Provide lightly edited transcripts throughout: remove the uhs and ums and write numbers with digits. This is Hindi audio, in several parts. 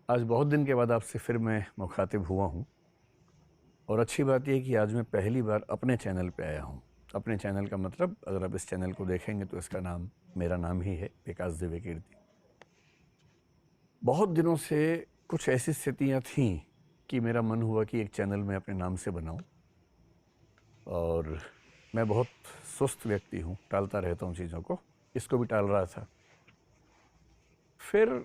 आज बहुत दिन के बाद आपसे फिर मैं मुखातिब हुआ हूँ और अच्छी बात यह है कि आज मैं पहली बार अपने चैनल पे आया हूँ। अपने चैनल का मतलब अगर आप इस चैनल को देखेंगे तो इसका नाम मेरा नाम ही है, विकास दिव्य कीर्ति। बहुत दिनों से कुछ ऐसी स्थितियाँ थीं कि मेरा मन हुआ कि एक चैनल मैं अपने नाम से बनाऊँ और मैं बहुत सुस्त व्यक्ति हूँ, टालता रहता हूँ चीज़ों को, इसको भी टाल रहा था। फिर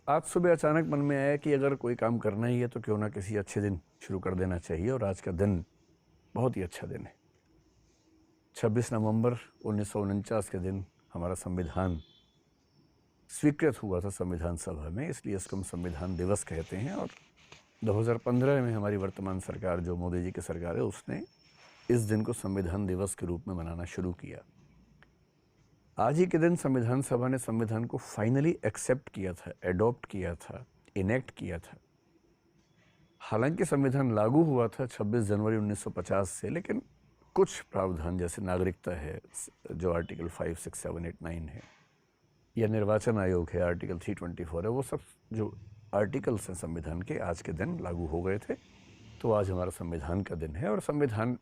आज सुबह अचानक मन में आया कि अगर कोई काम करना ही है तो क्यों ना किसी अच्छे दिन शुरू कर देना चाहिए और आज का दिन बहुत ही अच्छा दिन है। 26 नवंबर 1949 के दिन हमारा संविधान स्वीकृत हुआ था संविधान सभा में, इसलिए इसको हम संविधान दिवस कहते हैं। और 2015 में हमारी वर्तमान सरकार, जो मोदी जी की सरकार है, उसने इस दिन को संविधान दिवस के रूप में मनाना शुरू किया। आज ही के दिन संविधान सभा ने संविधान को फाइनली एक्सेप्ट किया था, एडॉप्ट किया था, इनेक्ट किया था। हालांकि संविधान लागू हुआ था 26 जनवरी 1950 से, लेकिन कुछ प्रावधान जैसे नागरिकता है जो आर्टिकल 5, 6, 7, 8, 9 है, या निर्वाचन आयोग है आर्टिकल 324 है, वो सब जो आर्टिकल्स हैं संविधान के आज के दिन लागू हो गए थे। तो आज हमारा संविधान का दिन है। और संविधान,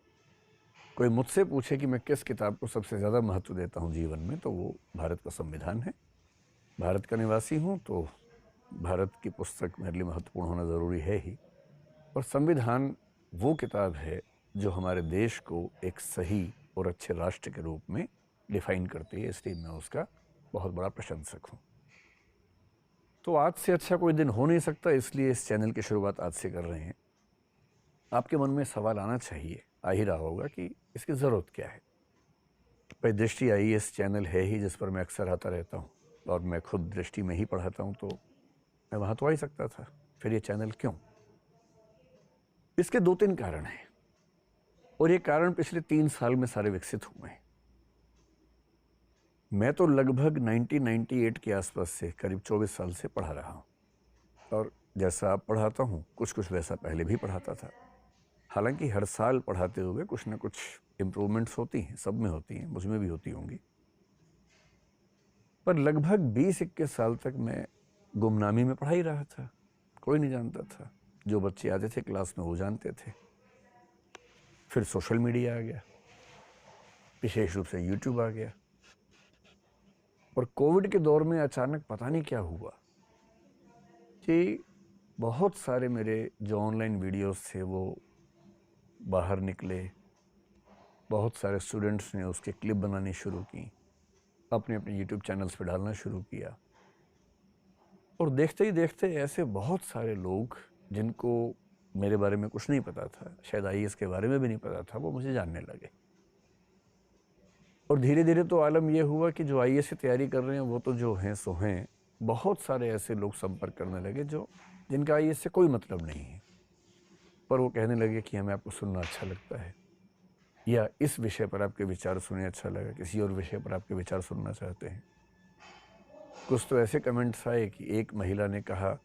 कोई मुझसे पूछे कि मैं किस किताब को सबसे ज़्यादा महत्व देता हूँ जीवन में, तो वो भारत का संविधान है। भारत का निवासी हूँ तो भारत की पुस्तक मेरे लिए महत्वपूर्ण होना ज़रूरी है ही। और संविधान वो किताब है जो हमारे देश को एक सही और अच्छे राष्ट्र के रूप में डिफाइन करती है, इसलिए मैं उसका बहुत बड़ा प्रशंसक हूँ। तो आज से अच्छा कोई दिन हो नहीं सकता, इसलिए इस चैनल की शुरुआत आज से कर रहे हैं। आपके मन में सवाल आना चाहिए, आ ही रहा होगा कि इसकी ज़रूरत क्या है। भाई, दृष्टि आईएएस चैनल है ही जिस पर मैं अक्सर आता रहता हूँ और मैं खुद दृष्टि में ही पढ़ाता हूँ, तो मैं वहाँ तो आ ही सकता था। फिर ये चैनल क्यों? इसके 2-3 कारण हैं और ये कारण पिछले 3 साल में सारे विकसित हुए हैं। मैं तो लगभग 1998 के आसपास से करीब 24 साल से पढ़ा रहा हूँ और जैसा आप पढ़ाता हूँ कुछ कुछ वैसा पहले भी पढ़ाता था। हालांकि हर साल पढ़ाते हुए कुछ ना कुछ इम्प्रूवमेंट्स होती हैं, सब में होती हैं, मुझ में भी होती होंगी। पर लगभग 20-21 साल तक मैं गुमनामी में पढ़ा ही रहा था, कोई नहीं जानता था। जो बच्चे आते थे क्लास में वो जानते थे। फिर सोशल मीडिया आ गया, विशेष रूप से यूट्यूब आ गया। और कोविड के दौर में अचानक पता नहीं क्या हुआ कि बहुत सारे मेरे जो ऑनलाइन वीडियोस थे वो बाहर निकले। बहुत सारे स्टूडेंट्स ने उसके क्लिप बनानी शुरू की, अपने अपने यूट्यूब चैनल्स पे डालना शुरू किया। और देखते ही देखते ऐसे बहुत सारे लोग जिनको मेरे बारे में कुछ नहीं पता था, शायद आईएएस के बारे में भी नहीं पता था, वो मुझे जानने लगे। और धीरे धीरे तो आलम यह हुआ कि जो आईएएस की तैयारी कर रहे हैं वो तो जो हैं सो हैं, बहुत सारे ऐसे लोग संपर्क करने लगे जो जिनका आईएएस से कोई मतलब नहीं है, पर वो कहने लगे कि हमें आपको सुनना अच्छा लगता है, या इस विषय पर आपके विचार सुने अच्छा लगा, किसी और विषय पर आपके विचार सुनना चाहते हैं। कुछ तो ऐसे कमेंट्स आए कि एक महिला ने कहा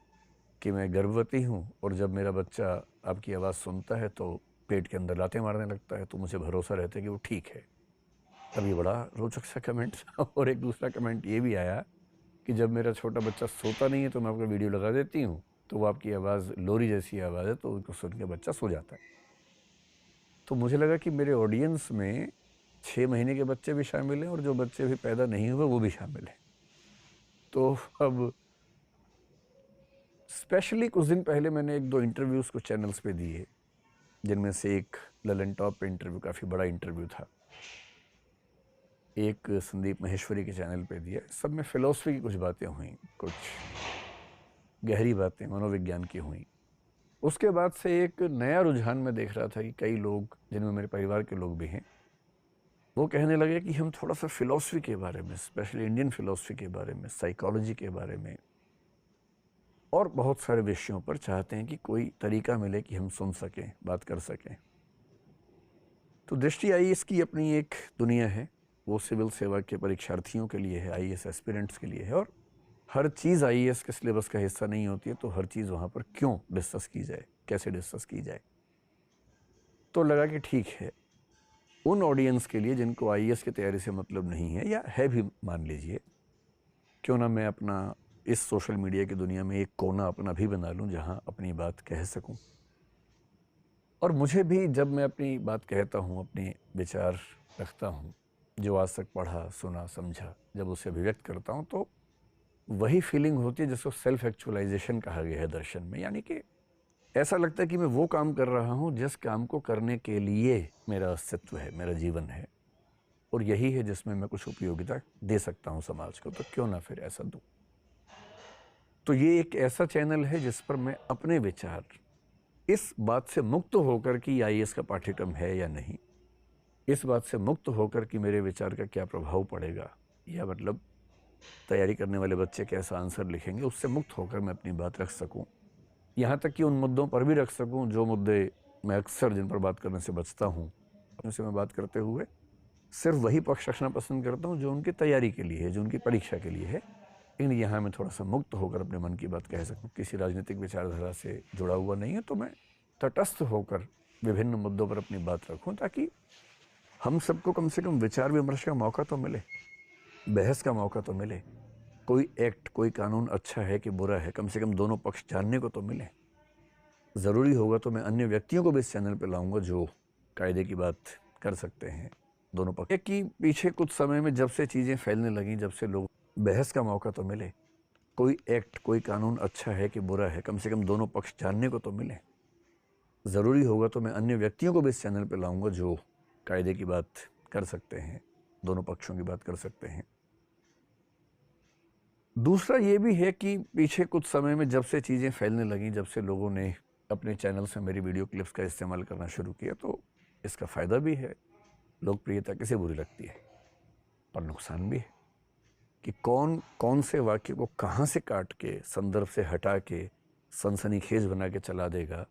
कि मैं गर्भवती हूँ और जब मेरा बच्चा आपकी आवाज़ सुनता है तो पेट के अंदर लातें मारने लगता है, तो मुझे भरोसा रहता है कि वो ठीक है। तब ये बड़ा रोचक सा कमेंट था। और एक दूसरा कमेंट ये भी आया कि जब मेरा छोटा बच्चा सोता नहीं है तो मैं आपका वीडियो लगा देती हूँ, तो वो आपकी आवाज़ लोरी जैसी आवाज़ है, तो उनको सुन के बच्चा सो जाता है। तो मुझे लगा कि मेरे ऑडियंस में 6 महीने के बच्चे भी शामिल हैं और जो बच्चे अभी पैदा नहीं हुए वो भी शामिल हैं। तो अब स्पेशली कुछ दिन पहले मैंने 1-2 इंटरव्यूज़ कुछ चैनल्स पे दिए, जिनमें से एक ललन टॉप पे इंटरव्यू, काफ़ी बड़ा इंटरव्यू था। एक संदीप महेश्वरी के चैनल पे दिया। सब में फ़िलॉसफी की कुछ बातें हुई, कुछ गहरी बातें मनोविज्ञान की हुई। उसके बाद से एक नया रुझान मैं देख रहा था कि कई लोग, जिनमें मेरे परिवार के लोग भी हैं, वो कहने लगे कि हम थोड़ा सा फ़िलॉसफी के बारे में, स्पेशली इंडियन फ़िलॉसफी के बारे में, साइकोलॉजी के बारे में और बहुत सारे विषयों पर चाहते हैं कि कोई तरीका मिले कि हम सुन सकें, बात कर सकें। तो दृष्टि आईएएस की अपनी एक दुनिया है। वो सिविल सेवा के परीक्षार्थियों के लिए है, आईएएस एस्पिरेंट्स के लिए है। और हर चीज़ आईएएस के सिलेबस का हिस्सा नहीं होती है, तो हर चीज़ वहाँ पर क्यों डिस्कस की जाए, कैसे डिस्कस की जाए। तो लगा कि ठीक है, उन ऑडियंस के लिए जिनको आईएएस की तैयारी से मतलब नहीं है, या है भी मान लीजिए, क्यों ना मैं अपना 30 मिनट का इस सोशल मीडिया की दुनिया में एक कोना अपना भी बना लूं जहां अपनी बात कह सकूं। और मुझे भी जब मैं अपनी बात कहता हूं, अपने विचार रखता हूं, जो आज तक पढ़ा सुना समझा, जब उसे अभिव्यक्त करता हूं तो वही फीलिंग होती है जिसको सेल्फ एक्चुअलाइजेशन कहा गया है दर्शन में। यानी कि ऐसा लगता है कि मैं वो काम कर रहा हूं जिस काम को करने के लिए मेरा अस्तित्व है, मेरा जीवन है, और यही है जिसमें मैं कुछ उपयोगिता दे सकता हूं समाज को, तो क्यों ना फिर ऐसा दूं। तो ये एक ऐसा चैनल है जिस पर मैं अपने विचार इस बात से मुक्त होकर कि आईएएस का पाठ्यक्रम है या नहीं, इस बात से मुक्त होकर कि मेरे विचार का क्या प्रभाव पड़ेगा, या मतलब तैयारी करने वाले बच्चे कैसा आंसर लिखेंगे, उससे मुक्त होकर मैं अपनी बात रख सकूं। यहाँ तक कि उन मुद्दों पर भी रख सकूं जो मुद्दे मैं अक्सर जिन पर बात करने से बचता हूँ, उनसे मैं बात करते हुए सिर्फ वही पक्ष रखना पसंद करता हूँ जो उनकी तैयारी के लिए है, जो उनकी परीक्षा के लिए है। लेकिन यहाँ मैं थोड़ा सा मुक्त होकर अपने मन की बात कह सकूँ, किसी राजनीतिक विचारधारा से जुड़ा हुआ नहीं है, तो मैं तटस्थ होकर विभिन्न मुद्दों पर अपनी बात रखूँ, ताकि हम सबको कम से कम विचार विमर्श का मौका तो मिले, बहस का मौका तो मिले। कोई एक्ट, कोई कानून अच्छा है कि बुरा है, कम से कम दोनों पक्ष जानने को तो मिले। ज़रूरी होगा तो मैं अन्य व्यक्तियों को भी इस चैनल पर लाऊंगा जो कायदे की बात कर सकते हैं दोनों पक्ष की। पीछे कुछ समय में जब से चीज़ें फैलने लगीं, जब से लोग बहस का मौका तो मिले, कोई एक्ट, कोई कानून अच्छा है कि बुरा है, कम से कम दोनों पक्ष जानने को तो मिले। ज़रूरी होगा तो मैं अन्य व्यक्तियों को भी इस चैनल पर लाऊंगा जो कायदे की बात कर सकते हैं, दोनों पक्षों की बात कर सकते हैं। दूसरा ये भी है कि पीछे कुछ समय में जब से चीज़ें फैलने लगीं, जब से लोगों ने अपने चैनल से मेरी वीडियो क्लिप्स का इस्तेमाल करना शुरू किया, तो इसका फ़ायदा भी है। लोकप्रियता किसे बुरी लगती है, पर नुकसान भी है कि कौन कौन से वाक्य को कहाँ से काट के, संदर्भ से हटा के सनसनीखेज बना के चला देगा,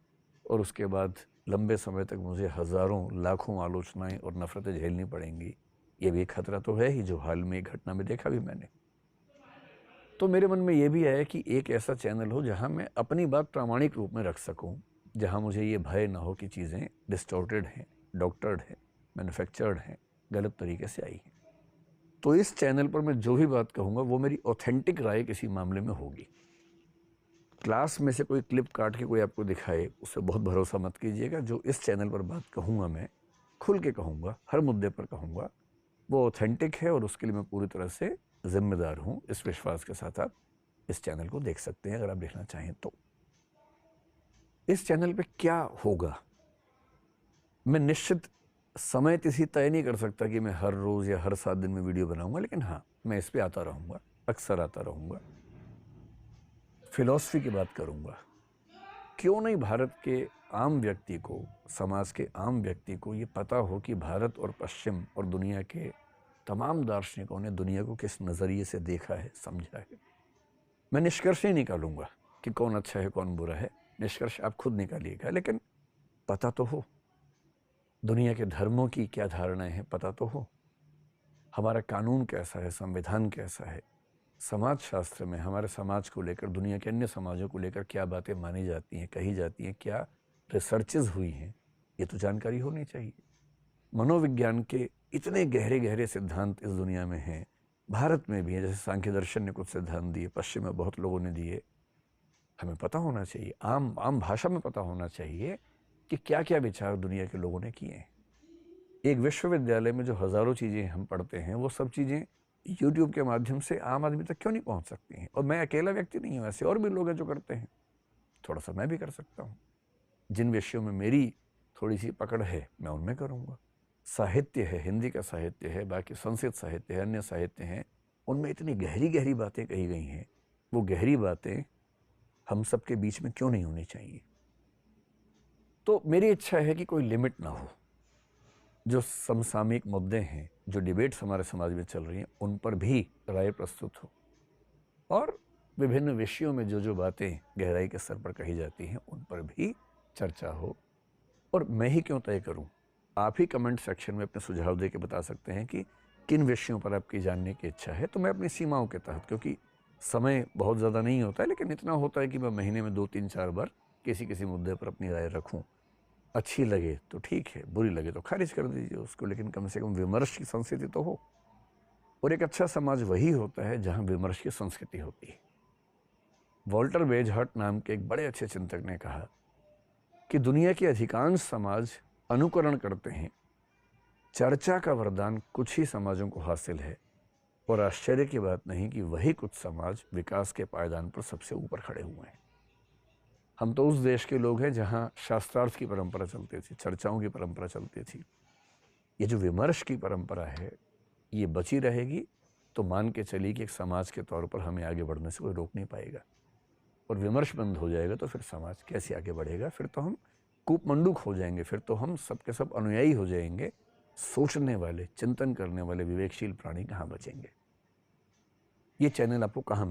और उसके बाद लंबे समय तक मुझे हज़ारों लाखों आलोचनाएं और नफ़रतें झेलनी पड़ेंगी। ये भी एक खतरा तो है ही, जो हाल में एक घटना में देखा भी मैंने। तो मेरे मन में ये भी आया कि एक ऐसा चैनल हो जहाँ मैं अपनी बात प्रामाणिक रूप में रख सकूँ, जहाँ मुझे ये भय ना हो कि चीज़ें डिस्टॉर्टेड हैं, डॉक्टर्ड हैं, मैन्युफैक्चर्ड हैं, गलत तरीके से आई हैं। तो इस चैनल पर मैं जो भी बात कहूँगा वो मेरी ऑथेंटिक राय किसी मामले में होगी। क्लास में से कोई क्लिप काट के कोई आपको दिखाए, उससे बहुत भरोसा मत कीजिएगा। जो इस चैनल पर बात कहूँगा, मैं खुल के कहूँगा, हर मुद्दे पर कहूँगा, वो ऑथेंटिक है, और उसके लिए मैं पूरी तरह से जिम्मेदार हूँ। इस विश्वास के साथ आप इस चैनल को देख सकते हैं, अगर आप देखना चाहें तो। इस चैनल पे क्या होगा, मैं निश्चित समय तिथि तय नहीं कर सकता कि मैं हर रोज़ या हर 7 दिन में वीडियो बनाऊंगा, लेकिन हाँ, मैं इस पे आता रहूँगा, अक्सर आता रहूँगा। फिलॉसफी की बात करूँगा। क्यों नहीं भारत के आम व्यक्ति को, समाज के आम व्यक्ति को ये पता हो कि भारत और पश्चिम और दुनिया के तमाम दार्शनिकों ने दुनिया को किस नज़रिए से देखा है, समझा है। मैं निष्कर्ष ही निकालूंगा कि कौन अच्छा है कौन बुरा है, निष्कर्ष आप खुद निकालिएगा, लेकिन पता तो हो दुनिया के धर्मों की क्या धारणाएं हैं, पता तो हो हमारा कानून कैसा है, संविधान कैसा है, समाज शास्त्र में हमारे समाज को लेकर, दुनिया के अन्य समाजों को लेकर क्या बातें मानी जाती हैं, कही जाती हैं, क्या रिसर्चेज हुई हैं, ये तो जानकारी होनी चाहिए। मनोविज्ञान के इतने गहरे गहरे सिद्धांत इस दुनिया में हैं, भारत में भी है। जैसे सांख्य दर्शन ने कुछ सिद्धांत दिए, पश्चिम में बहुत लोगों ने दिए। हमें पता होना चाहिए, आम आम भाषा में पता होना चाहिए कि क्या क्या विचार दुनिया के लोगों ने किए हैं। एक विश्वविद्यालय में जो हज़ारों चीज़ें हम पढ़ते हैं, वो सब चीज़ें यूट्यूब के माध्यम से आम आदमी तक क्यों नहीं पहुंच सकती हैं? और मैं अकेला व्यक्ति नहीं हूँ, ऐसे और भी लोग हैं जो करते हैं। थोड़ा सा मैं भी कर सकता हूँ। जिन विषयों में मेरी थोड़ी सी पकड़ है, मैं उनमें करूँगा। साहित्य है, हिंदी का साहित्य है, बाकी संस्कृत साहित्य है, अन्य साहित्य हैं, उनमें इतनी गहरी गहरी बातें कही गई हैं। वो गहरी बातें हम सबके बीच में क्यों नहीं होनी चाहिए? तो मेरी इच्छा है कि कोई लिमिट ना हो। जो समसामयिक मुद्दे हैं, जो डिबेट्स हमारे समाज में चल रही हैं, उन पर भी राय प्रस्तुत हो, और विभिन्न विषयों में जो जो बातें गहराई के स्तर पर कही जाती हैं, उन पर भी चर्चा हो। और मैं ही क्यों तय करूं? आप ही कमेंट सेक्शन में अपने सुझाव दे के बता सकते हैं कि किन विषयों पर आपकी जानने की इच्छा है। तो मैं अपनी सीमाओं के तहत, क्योंकि समय बहुत ज़्यादा नहीं होता है, लेकिन इतना होता है कि मैं महीने में 2-3-4 बार किसी किसी मुद्दे पर अपनी राय रखूं। अच्छी लगे तो ठीक है, बुरी लगे तो खारिज कर दीजिए उसको, लेकिन कम से कम विमर्श की संस्कृति तो हो। और एक अच्छा समाज वही होता है जहाँ विमर्श की संस्कृति होती है। वॉल्टर बेजहर्ट नाम के एक बड़े अच्छे चिंतक ने कहा कि दुनिया के अधिकांश समाज अनुकरण करते हैं, चर्चा का वरदान कुछ ही समाजों को हासिल है, और आश्चर्य की बात नहीं कि वही कुछ समाज विकास के पायदान पर सबसे ऊपर खड़े हुए हैं। हम तो उस देश के लोग हैं जहां शास्त्रार्थ की परंपरा चलती थी, चर्चाओं की परंपरा चलती थी। ये जो विमर्श की परंपरा है, ये बची रहेगी तो मान के चलिए कि एक समाज के तौर पर हमें आगे बढ़ने से कोई रोक नहीं पाएगा। और विमर्श बंद हो जाएगा तो फिर समाज कैसे आगे बढ़ेगा? फिर तो हम कूपमंडूक हो जाएंगे, फिर तो हम सबके सब अनुयायी हो जाएंगे। सोचने वाले, चिंतन करने वाले विवेकशील प्राणी कहाँ बचेंगे? ये चैनल आपको कहाँ